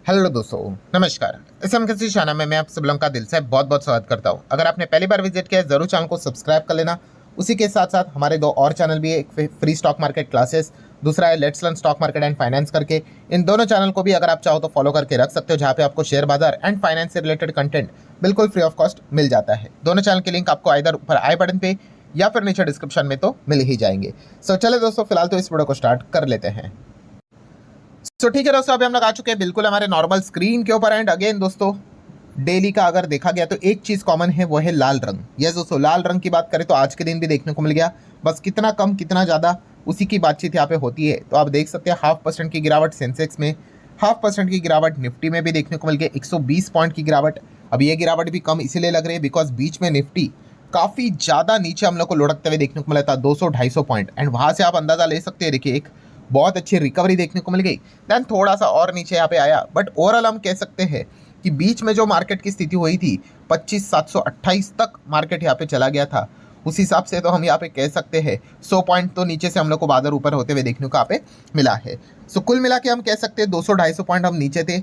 Hello दोस्तों, नमस्कार। इस किसी चैनल में मैं आप सब लोगों का दिल से बहुत बहुत स्वागत करता हूं। अगर आपने पहली बार विजिट किया है जरूर चैनल को सब्सक्राइब कर लेना। उसी के साथ साथ हमारे दो और चैनल भी है, एक फ्री स्टॉक मार्केट क्लासेस, दूसरा है let's learn stock market and finance करके। इन दोनों चैनल को भी अगर आप चाहो तो फॉलो करके रख सकते हो, जहाँ पे आपको शेयर बाजार एंड फाइनेंस से रिलेटेड कंटेंट बिल्कुल फ्री ऑफ कॉस्ट मिल जाता है। दोनों चैनल के लिंक आपको आइदर ऊपर आई बटन पे या फिर नीचे डिस्क्रिप्शन में तो मिल ही जाएंगे। सो चले दोस्तों, फिलहाल तो इस वीडियो को स्टार्ट कर लेते हैं। तो ठीक है दोस्तों, अभी हम लोग आ चुके हैं बिल्कुल हमारे नॉर्मल स्क्रीन के ऊपर। एंड अगेन दोस्तों, डेली का अगर देखा गया तो एक चीज कॉमन है, वो है लाल रंग। यस दोस्तों, लाल रंग की बात करें तो आज के दिन भी देखने को मिल गया। बस कितना कम कितना ज्यादा उसी की बातचीत यहाँ पे होती है। तो आप देख सकते हैं 0.5% की गिरावट सेंसेक्स में, 0.5% की गिरावट निफ्टी में भी देखने को मिल गया, 120 पॉइंट की गिरावट। अब ये गिरावट भी कम इसीलिए लग रही है बिकॉज बीच में निफ्टी काफी ज्यादा नीचे हम लोग को लुढ़कते हुए देखने को मिला था, 200-250 पॉइंट। एंड वहां से आप अंदाजा ले सकते हैं, देखिए एक बहुत अच्छी रिकवरी देखने को मिल गई। देन थोड़ा सा और नीचे यहाँ पे आया, बट ओवरऑल हम कह सकते हैं कि बीच में जो मार्केट की स्थिति हुई थी 25,728 तक मार्केट यहाँ पे चला गया था। उस हिसाब से तो हम यहाँ पे कह सकते हैं 100 पॉइंट तो नीचे से हम लोग को बादल ऊपर होते हुए देखने को यहाँ पे मिला है। सो कुल मिला के हम कह सकते हैं 200-250 पॉइंट हम नीचे थे।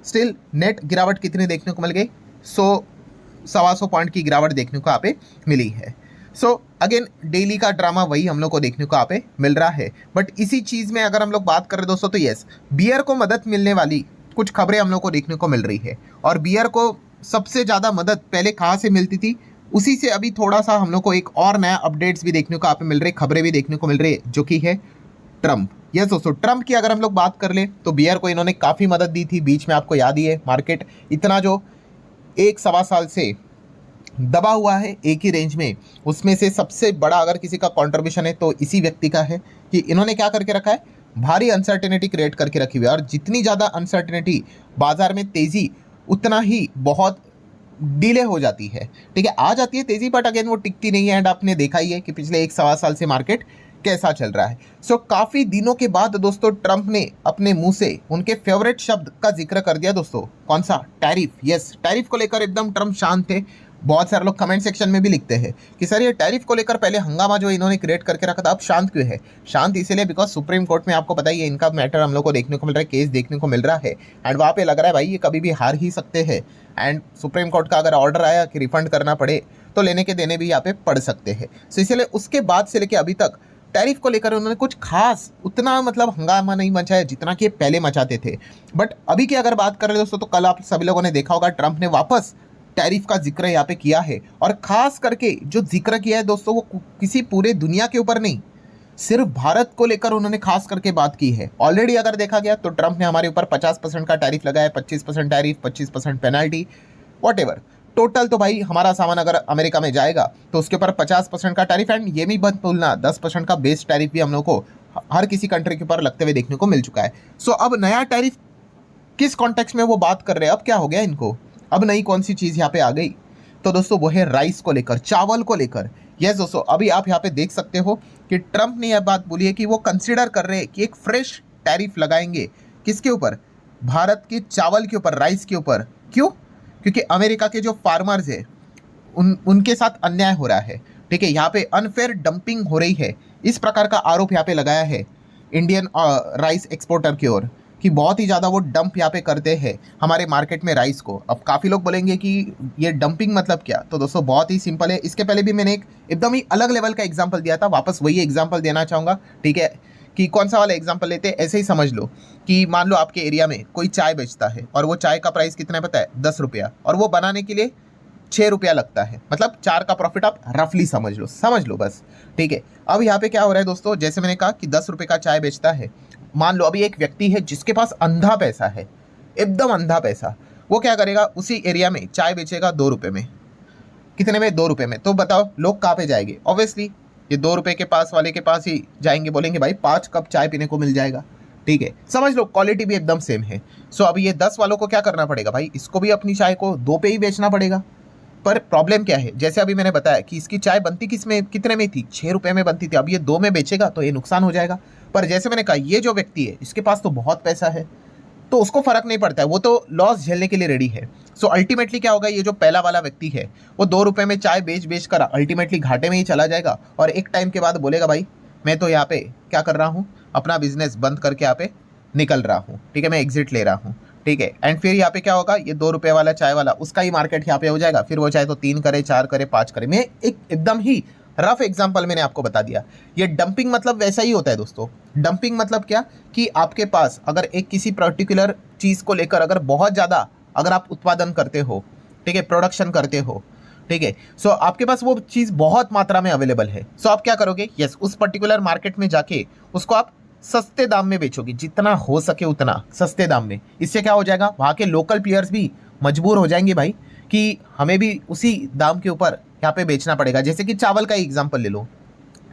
स्टिल नेट गिरावट कितनी देखने को मिल गई, 100-125 पॉइंट की गिरावट देखने को यहाँ पे मिली है। सो अगेन डेली का ड्रामा वही हम लोग को देखने को यहाँ पे मिल रहा है। बट इसी चीज में अगर हम लोग बात करें दोस्तों तो यस, बियर को मदद मिलने वाली कुछ खबरें हम लोग को देखने को मिल रही है। और बियर को सबसे ज्यादा मदद पहले कहाँ से मिलती थी, उसी से अभी थोड़ा सा हम लोग को एक और नया अपडेट्स भी देखने को यहाँ पे मिल रहे, खबरें भी देखने को मिल रही है, जो कि है ट्रम्प। यस दोस्तों, ट्रम्प की अगर हम लोग बात कर ले तो बियर को इन्होंने काफी मदद दी थी बीच में। आपको याद ही है, मार्केट इतना जो 1-1.25 साल से दबा हुआ है एक ही रेंज में, उसमें से सबसे बड़ा अगर किसी का कंट्रीब्यूशन है तो इसी व्यक्ति का है कि इन्होंने क्या करके रखा है, भारी अनसर्टेनिटी क्रिएट करके रखी हुई है। और जितनी ज़्यादा अनसर्टेनिटी, बाजार में तेज़ी उतना ही बहुत डिले हो जाती है। ठीक है, आ जाती है तेज़ी बट अगेन वो टिकती नहीं है। एंड आपने देखा ही है कि पिछले 1-1.25 साल से मार्केट कैसा चल रहा है। सो काफ़ी दिनों के बाद दोस्तों ट्रंप ने अपने मुंह से उनके फेवरेट शब्द का जिक्र कर दिया दोस्तों। कौन सा? टैरिफ। यस, टैरिफ को लेकर एकदम ट्रंप शांत थे। बहुत सारे लोग कमेंट सेक्शन में भी लिखते हैं कि सर ये टैरिफ को लेकर पहले हंगामा जो इन्होंने क्रिएट करके रखा था, अब शांत क्यों है? शांत इसीलिए बिकॉज सुप्रीम कोर्ट में आपको पता ही है इनका मैटर हम लोग को देखने को मिल रहा है, केस देखने को मिल रहा है। एंड वहाँ पे लग रहा है भाई ये कभी भी हार ही सकते हैं। एंड सुप्रीम कोर्ट का अगर ऑर्डर आया कि रिफंड करना पड़े तो लेने के देने भी यहाँ पे पड़ सकते हैं। सो इसलिए उसके बाद से लेके अभी तक टैरिफ को लेकर उन्होंने कुछ खास उतना मतलब हंगामा नहीं मचाया जितना कि पहले मचाते थे। बट अभी की अगर बात करें दोस्तों तो कल आप सभी लोगों ने देखा होगा ट्रंप ने वापस टैरिफ का जिक्र यहाँ पे किया है। और खास करके जो जिक्र किया है दोस्तों वो किसी पूरे दुनिया के ऊपर नहीं, सिर्फ भारत को लेकर उन्होंने खास करके बात की है। ऑलरेडी अगर देखा गया तो ट्रंप ने हमारे ऊपर 50% का टैरिफ लगाया, 25% tariff, 25% penalty, what ever. Total तो भाई हमारा सामान अगर अमेरिका में जाएगा तो उसके ऊपर 50% का टैरिफ। एंड ये भी मत भूलना 10% का बेस टैरिफ भी हम लोग को हर किसी कंट्री के ऊपर लगते हुए देखने को मिल चुका है। सो अब नया टैरिफ किस कॉन्टेक्स्ट में वो बात कर रहे हैं, अब क्या हो गया इनको, अब नई कौन सी चीज़ यहाँ पे आ गई? तो दोस्तों वो है राइस को लेकर, चावल को लेकर। यस दोस्तों, अभी आप यहाँ पे देख सकते हो कि ट्रंप ने यह बात बोली है कि वो कंसिडर कर रहे हैं कि एक फ्रेश टैरिफ लगाएंगे। किसके ऊपर? भारत के चावल के ऊपर, राइस के ऊपर। क्यों? क्योंकि अमेरिका के जो फार्मर्स है उनके साथ अन्याय हो रहा है। ठीक है, यहाँ पे अनफेयर डंपिंग हो रही है, इस प्रकार का आरोप यहाँ पे लगाया है इंडियन राइस एक्सपोर्टर की ओर कि बहुत ही ज़्यादा वो डंप यहाँ पे करते हैं हमारे मार्केट में राइस को। अब काफ़ी लोग बोलेंगे कि ये डंपिंग मतलब क्या? तो दोस्तों बहुत ही सिंपल है। इसके पहले भी मैंने एक एकदम ही अलग लेवल का एग्जांपल दिया था, वापस वही एग्जांपल देना चाहूँगा। ठीक है, कि कौन सा वाला एग्जांपल लेते हैं, ऐसे ही समझ लो कि मान लो आपके एरिया में कोई चाय बेचता है और वो चाय का प्राइस कितना पता है? 10 रुपया, और वो बनाने के लिए 6 रुपया लगता है, मतलब 4 का प्रॉफिट आप रफली समझ लो बस। ठीक है, अब यहाँ पे क्या हो रहा है दोस्तों, जैसे मैंने कहा कि 10 रुपये का चाय बेचता है। मान लो अभी एक व्यक्ति है जिसके पास अंधा पैसा है, एकदम अंधा पैसा, वो क्या करेगा, उसी एरिया में चाय बेचेगा 2 रुपये में। कितने में? 2 रुपये में। तो बताओ लोग कहाँ पे जाएंगे? ऑब्वियसली ये 2 रुपये के पास वाले के पास ही जाएंगे, बोलेंगे भाई 5 कप चाय पीने को मिल जाएगा। ठीक है, समझ लो क्वालिटी भी एकदम सेम है। सो अभी ये 10 वालों को क्या करना पड़ेगा भाई, इसको भी अपनी चाय को 2 पे ही बेचना पड़ेगा। पर प्रॉब्लम क्या है, जैसे अभी मैंने बताया कि इसकी चाय बनती किस में, कितने में थी? 6 रुपये में बनती थी। अब ये 2 में बेचेगा तो ये नुकसान हो जाएगा। पर जैसे मैंने कहा ये जो व्यक्ति है इसके पास तो बहुत पैसा है, तो उसको फर्क नहीं पड़ता है, वो तो लॉस झेलने के लिए रेडी है। सो अल्टीमेटली क्या होगा, ये जो पहला वाला व्यक्ति है वो 2 रुपये में चाय बेच कर अल्टीमेटली घाटे में ही चला जाएगा। और एक टाइम के बाद बोलेगा भाई मैं तो यहाँ पे क्या कर रहा हूँ, अपना बिजनेस बंद करके यहाँ पे निकल रहा हूँ। ठीक है, मैं एग्जिट ले रहा हूँ। ठीक है। एंड फिर यहाँ पे क्या होगा, ये 2 रुपए वाला चाय वाला उसका ही मार्केट यहाँ पे हो जाएगा, फिर वो चाहे तो 3 करे, 4 करे, 5 करे। मैं एकदम ही रफ एग्जांपल मैंने आपको बता दिया। ये डंपिंग मतलब वैसा ही होता है दोस्तों। डंपिंग मतलब क्या, कि आपके पास अगर एक किसी पर्टिकुलर चीज़ को लेकर अगर बहुत ज़्यादा अगर आप उत्पादन करते हो, ठीक है, प्रोडक्शन करते हो, ठीक है, सो आपके पास वो चीज़ बहुत मात्रा में अवेलेबल है, सो आप क्या करोगे, यस, उस पर्टिकुलर मार्केट में जाके उसको आप सस्ते दाम में बेचोगे, जितना हो सके उतना सस्ते दाम में। इससे क्या हो जाएगा, वहाँ के लोकल प्लेयर्स भी मजबूर हो जाएंगे भाई कि हमें भी उसी दाम के ऊपर यहाँ पे बेचना पड़ेगा। जैसे कि चावल का एग्जांपल ले लो,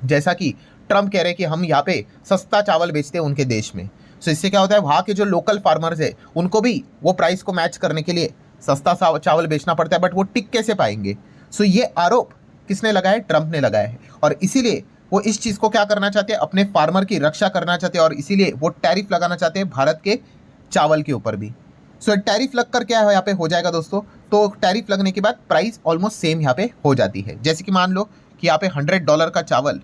जैसा कि ट्रम्प कह रहे हैं कि हम यहाँ पे सस्ता चावल बेचते हैं उनके देश में। सो इससे क्या होता है, वहाँ के जो लोकल फार्मर्स है उनको भी वो प्राइस को मैच करने के लिए सस्ता चावल बेचना पड़ता है, बट वो टिक कैसे पाएंगे। सो ये आरोप किसने लगाया है, ट्रम्प ने लगाया है। और इसीलिए वो इस चीज़ को क्या करना चाहते हैं, अपने फार्मर की रक्षा करना चाहते हैं, और इसीलिए वो टैरिफ लगाना चाहते हैं भारत के चावल के ऊपर भी। सो टैरिफ लगकर क्या है यहाँ पे हो जाएगा दोस्तों, तो टैरिफ लगने के बाद प्राइस ऑलमोस्ट सेम यहाँ पे हो जाती है। जैसे कि मान लो कि यहाँ पे $100 का चावल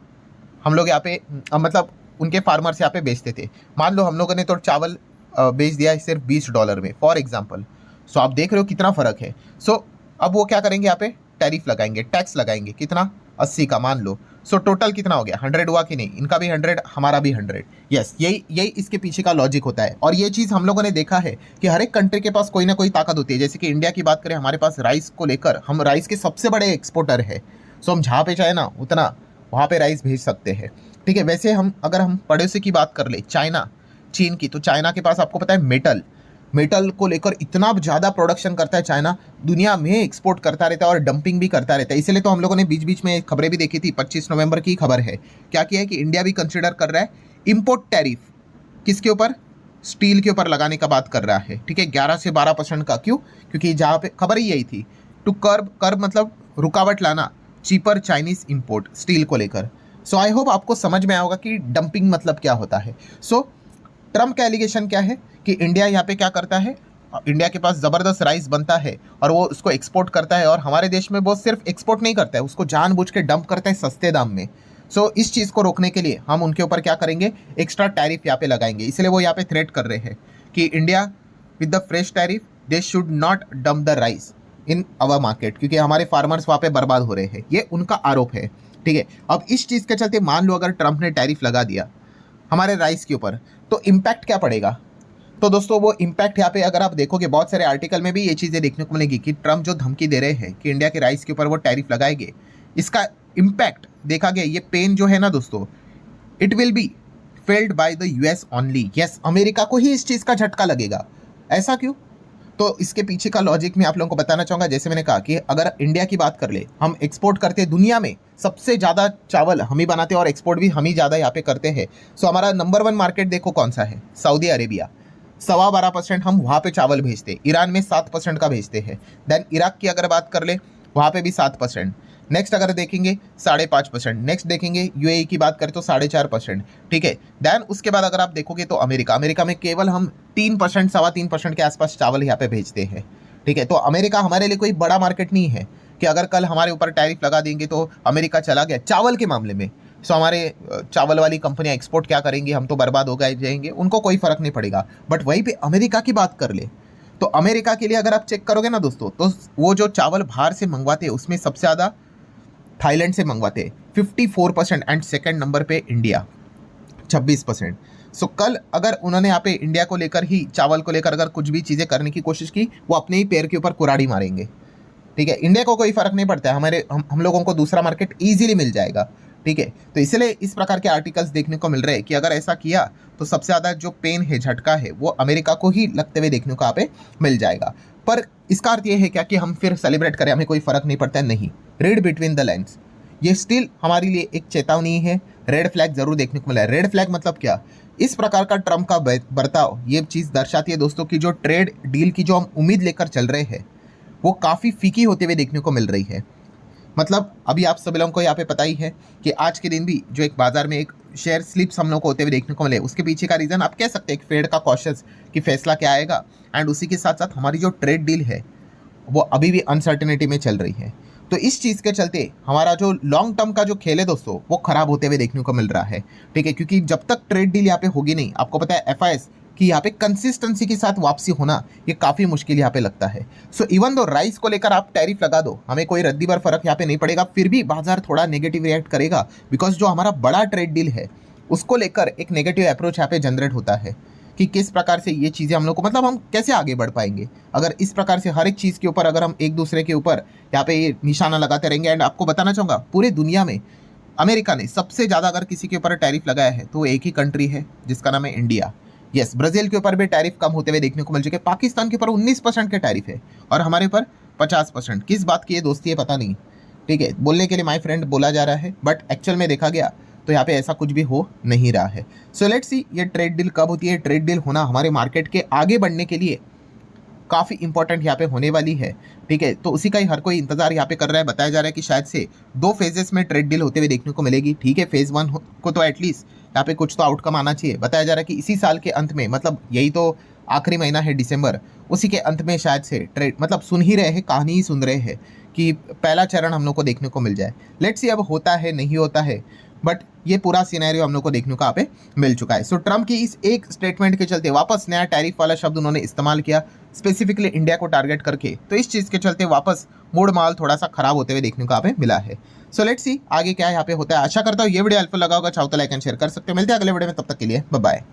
हम लोग यहाँ पे मतलब उनके फार्मर्स यहाँ पे बेचते थे, मान लो हम लोगों ने तो चावल बेच दिया है सिर्फ $20 में, फॉर एग्जाम्पल। सो आप देख रहे हो कितना फ़र्क है। सो अब वो क्या करेंगे, यहाँ पे टैरिफ लगाएंगे, टैक्स लगाएंगे, कितना, 80 का मान लो। सो टोटल कितना हो गया, 100 हुआ कि नहीं, इनका भी 100, हमारा भी 100। यस, यही इसके पीछे का लॉजिक होता है। और ये चीज़ हम लोगों ने देखा है कि हर एक कंट्री के पास कोई ना कोई ताकत होती है। जैसे कि इंडिया की बात करें, हमारे पास राइस को लेकर हम राइस के सबसे बड़े एक्सपोर्टर है। सो हम जहाँ पे चाहे ना उतना वहाँ पे राइस भेज सकते हैं, ठीक है। वैसे अगर हम पड़ोसी की बात कर ले, चाइना, चीन की, तो चाइना के पास आपको पता है मेटल को लेकर इतना ज़्यादा प्रोडक्शन करता है चाइना, दुनिया में एक्सपोर्ट करता रहता है और डंपिंग भी करता रहता है। इसलिए तो हम लोगों ने बीच बीच में खबरें भी देखी थी, 25 नवंबर की खबर है, क्या किया है कि इंडिया भी कंसिडर कर रहा है इम्पोर्ट टैरिफ किसके ऊपर, स्टील के ऊपर लगाने का बात कर रहा है, ठीक है, 11 से 12% का। क्यों, क्योंकि जहाँ पे खबर ही यही थी, टू कर्ब मतलब रुकावट लाना चीपर चाइनीज इम्पोर्ट स्टील को लेकर। सो आई होप आपको समझ में आया होगा कि डंपिंग मतलब क्या होता है। सो ट्रम्प का एलिगेशन क्या है कि इंडिया यहाँ पे क्या करता है, इंडिया के पास ज़बरदस्त राइस बनता है और वो उसको एक्सपोर्ट करता है, और हमारे देश में वो सिर्फ एक्सपोर्ट नहीं करता है, उसको जानबूझ के डंप करता है सस्ते दाम में। सो इस चीज़ को रोकने के लिए हम उनके ऊपर क्या करेंगे, एक्स्ट्रा टैरिफ यहाँ पे लगाएंगे। इसलिए वो यहाँ पे थ्रेट कर रहे हैं कि India with the fresh tariff they should not dump the rice in our market, क्योंकि हमारे फार्मर्स वहाँ पे बर्बाद हो रहे हैं, ये उनका आरोप है, ठीक है। अब इस चीज़ के चलते मान लो अगर ट्रम्प ने टैरिफ लगा दिया हमारे राइस के ऊपर, तो इम्पैक्ट क्या पड़ेगा। तो दोस्तों वो इम्पैक्ट यहाँ पे अगर आप देखोगे बहुत सारे आर्टिकल में भी ये चीज़ें देखने को मिलेगी कि ट्रम्प जो धमकी दे रहे हैं कि इंडिया के राइस के ऊपर वो टैरिफ लगाएंगे, इसका इम्पैक्ट देखा गया, ये पेन जो है ना दोस्तों, it will be failed by the US only. Yes, America को ही इस चीज़ का झटका लगेगा। ऐसा क्यों, तो इसके पीछे का लॉजिक मैं आप लोगों को बताना चाहूँगा। जैसे मैंने कहा कि अगर इंडिया की बात कर ले, हम एक्सपोर्ट करते हैं, दुनिया में सबसे ज़्यादा चावल हम ही बनाते हैं और एक्सपोर्ट भी हम ही ज़्यादा यहाँ पे करते हैं। सो हमारा नंबर 1 मार्केट देखो कौन सा है, सऊदी अरेबिया, 12.25% हम वहाँ पे चावल भेजते हैं। ईरान में 7% का भेजते हैं। देन इराक की अगर बात कर ले, वहाँ पे भी 7%। नेक्स्ट अगर देखेंगे 5.5%। नेक्स्ट देखेंगे यूएई की बात करें तो 4.5%, ठीक है। देन उसके बाद अगर आप देखोगे तो अमेरिका में केवल हम 3%, 3.25% के आसपास चावल यहाँ पे भेजते हैं, ठीक है। तो अमेरिका हमारे लिए कोई बड़ा मार्केट नहीं है कि अगर कल हमारे ऊपर टैरिफ लगा देंगे तो अमेरिका चला गया चावल के मामले में। सो हमारे चावल वाली कंपनियां एक्सपोर्ट क्या करेंगी, हम तो बर्बाद हो गए जाएंगे, उनको कोई फर्क नहीं पड़ेगा। बट वहीं पे अमेरिका की बात कर ले तो अमेरिका के लिए अगर आप चेक करोगे ना दोस्तों, तो वो जो चावल बाहर से मंगवाते हैं उसमें सबसे ज़्यादा थाईलैंड से मंगवाते हैं 54%, एंड सेकेंड नंबर पे इंडिया 26%। सो कल अगर उन्होंने यहाँ पे इंडिया को लेकर ही, चावल को लेकर अगर कुछ भी चीज़ें करने की कोशिश की, वो अपने ही पैर के ऊपर कुराड़ी मारेंगे, ठीक है। इंडिया को कोई फर्क नहीं पड़ता है, हम लोगों को दूसरा मार्केट ईजिली मिल जाएगा, ठीक है। तो इसलिए इस प्रकार के आर्टिकल्स देखने को मिल रहे हैं कि अगर ऐसा किया तो सबसे ज़्यादा जो पेन है, झटका है, वो अमेरिका को ही लगते हुए देखने को यहाँ पे मिल जाएगा। पर इसका अर्थ ये है क्या कि हम फिर सेलिब्रेट करें, हमें कोई फ़र्क नहीं पड़ता है, नहीं। रीड बिटवीन द लाइन्स, ये स्टिल हमारे लिए एक चेतावनी है, रेड फ्लैग जरूर देखने को मिला है। रेड फ्लैग मतलब क्या, इस प्रकार का ट्रम्प का बर्ताव ये चीज़ दर्शाती है दोस्तों कि जो ट्रेड डील की जो हम उम्मीद लेकर चल रहे हैं वो काफ़ी फीकी होते हुए देखने को मिल रही है। मतलब अभी आप सभी लोगों को यहाँ पे पता ही है कि आज के दिन भी जो एक बाजार में एक शेयर स्लिप्स हम लोग को होते हुए देखने को मिले, उसके पीछे का रीज़न आप कह सकते हैं एक फेड का कॉशियस कि फैसला क्या आएगा, एंड उसी के साथ साथ हमारी जो ट्रेड डील है वो अभी भी अनसर्टेनिटी में चल रही है। तो इस चीज़ के चलते हमारा जो लॉन्ग टर्म का जो खेल है दोस्तों वो खराब होते हुए देखने को मिल रहा है, ठीक है। क्योंकि जब तक ट्रेड डील यहाँ पे होगी नहीं, आपको पता है FIS कि यहाँ पे कंसिस्टेंसी के साथ वापसी होना ये काफ़ी मुश्किल यहाँ पे लगता है। सो इवन दो राइस को लेकर आप टैरिफ लगा दो, हमें कोई रद्दी भर फर्क यहाँ पे नहीं पड़ेगा, फिर भी बाजार थोड़ा नेगेटिव रिएक्ट करेगा, बिकॉज जो हमारा बड़ा ट्रेड डील है उसको लेकर एक नेगेटिव अप्रोच यहाँ पे जनरेट होता है कि किस प्रकार से ये चीज़ें हम लोग को, मतलब हम कैसे आगे बढ़ पाएंगे अगर इस प्रकार से हर एक चीज़ के ऊपर अगर हम एक दूसरे के ऊपर यहाँ पे ये निशाना लगाते रहेंगे। एंड आपको बताना चाहूँगा, पूरे दुनिया में अमेरिका ने सबसे ज़्यादा अगर किसी के ऊपर टैरिफ लगाया है तो एक ही कंट्री है जिसका नाम है इंडिया। यस, ब्राज़ील के ऊपर भी टैरिफ कम होते हुए देखने को मिल चुके, पाकिस्तान के ऊपर 19% के टैरिफ है और हमारे ऊपर 50%। किस बात की ये दोस्ती है पता नहीं, ठीक है, बोलने के लिए माय फ्रेंड बोला जा रहा है, बट एक्चुअल में देखा गया तो यहाँ पे ऐसा कुछ भी हो नहीं रहा है। सो लेट्स सी ये ट्रेड डील कब होती है। ट्रेड डील होना हमारे मार्केट के आगे बढ़ने के लिए काफ़ी इंपॉर्टेंट यहाँ पे होने वाली है, ठीक है। तो उसी का ही हर कोई इंतजार यहाँ पे कर रहा है। बताया जा रहा है कि शायद से 2 फेजेस में ट्रेड डील होते हुए देखने को मिलेगी, ठीक है। फेज़ 1 को तो एटलीस्ट यहाँ पे कुछ तो आउटकम आना चाहिए। बताया जा रहा है कि इसी साल के अंत में, मतलब यही तो आखिरी महीना है दिसंबर, उसी के अंत में शायद से ट्रेड, मतलब सुन ही रहे हैं, कहानी ही सुन रहे हैं कि पहला चरण हम लोग को देखने को मिल जाए। लेट्स सी अब होता है नहीं होता है, बट ये पूरा सिनेरियो हम लोग को देखने को यहाँ पे मिल चुका है। सो ट्रम्प की इस एक स्टेटमेंट के चलते वापस नया टैरिफ वाला शब्द उन्होंने इस्तेमाल किया स्पेसिफिकली इंडिया को टारगेट करके, तो इस चीज़ के चलते वापस मूड माल थोड़ा सा खराब होते हुए देखने को यहाँ पे मिला है। सो लेट्स सी आगे क्या यहाँ पे होता है। आशा करता हूँ ये वीडियो हेल्पफुल लगा होगा, चाहो तो लाइक एंड शेयर कर सकते हो। मिलते हैं अगले वीडियो में, तब तक के लिए बाय बाय।